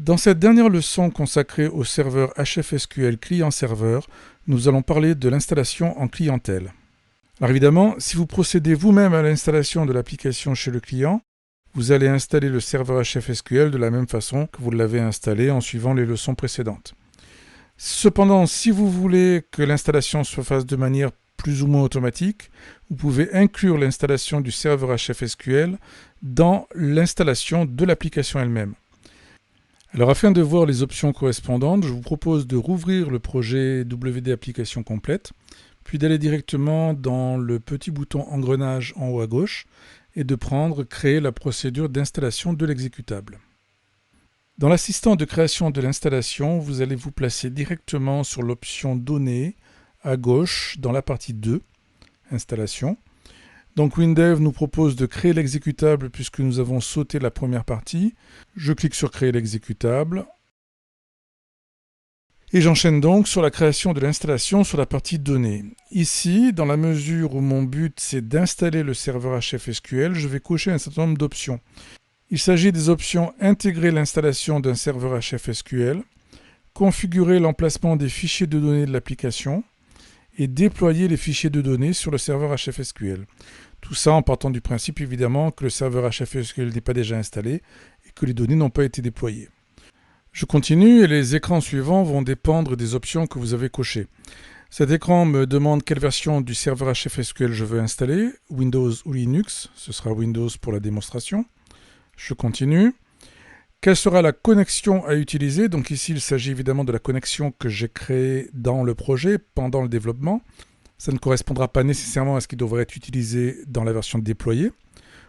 Dans cette dernière leçon consacrée au serveur HFSQL client-serveur, nous allons parler de l'installation en clientèle. Alors évidemment, si vous procédez vous-même à l'installation de l'application chez le client, vous allez installer le serveur HFSQL de la même façon que vous l'avez installé en suivant les leçons précédentes. Cependant, si vous voulez que l'installation se fasse de manière plus ou moins automatique, vous pouvez inclure l'installation du serveur HFSQL dans l'installation de l'application elle-même. Alors afin de voir les options correspondantes, je vous propose de rouvrir le projet WD Application complète, puis d'aller directement dans le petit bouton engrenage en haut à gauche et de prendre Créer la procédure d'installation de l'exécutable. Dans l'assistant de création de l'installation, vous allez vous placer directement sur l'option Données à gauche dans la partie 2, Installation. Donc WinDev nous propose de créer l'exécutable puisque nous avons sauté la première partie. Je clique sur Créer l'exécutable. Et j'enchaîne donc sur la création de l'installation sur la partie Données. Ici, dans la mesure où mon but c'est d'installer le serveur HFSQL, je vais cocher un certain nombre d'options. Il s'agit des options Intégrer l'installation d'un serveur HFSQL, configurer l'emplacement des fichiers de données de l'application, et déployer les fichiers de données sur le serveur HFSQL. Tout ça en partant du principe évidemment que le serveur HFSQL n'est pas déjà installé et que les données n'ont pas été déployées. Je continue et les écrans suivants vont dépendre des options que vous avez cochées. Cet écran me demande quelle version du serveur HFSQL je veux installer, Windows ou Linux, ce sera Windows pour la démonstration. Je continue. Quelle sera la connexion à utiliser? Donc ici, il s'agit évidemment de la connexion que j'ai créée dans le projet pendant le développement. Ça ne correspondra pas nécessairement à ce qui devrait être utilisé dans la version déployée.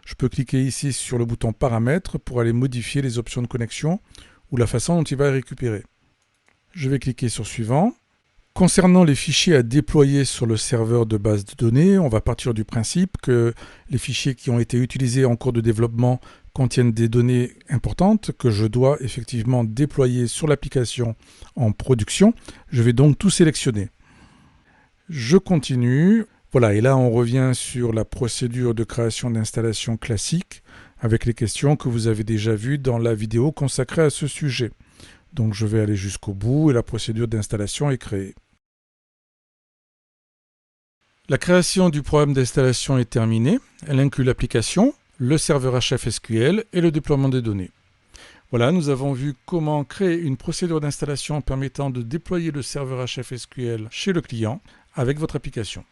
Je peux cliquer ici sur le bouton Paramètres pour aller modifier les options de connexion ou la façon dont il va récupérer. Je vais cliquer sur Suivant. Concernant les fichiers à déployer sur le serveur de base de données, on va partir du principe que les fichiers qui ont été utilisés en cours de développement contiennent des données importantes que je dois effectivement déployer sur l'application en production. Je vais donc tout sélectionner. Je continue. Voilà, et là on revient sur la procédure de création d'installation classique avec les questions que vous avez déjà vues dans la vidéo consacrée à ce sujet. Donc je vais aller jusqu'au bout et la procédure d'installation est créée. La création du programme d'installation est terminée. Elle inclut l'application, le serveur HFSQL et le déploiement des données. Voilà, nous avons vu comment créer une procédure d'installation permettant de déployer le serveur HFSQL chez le client avec votre application.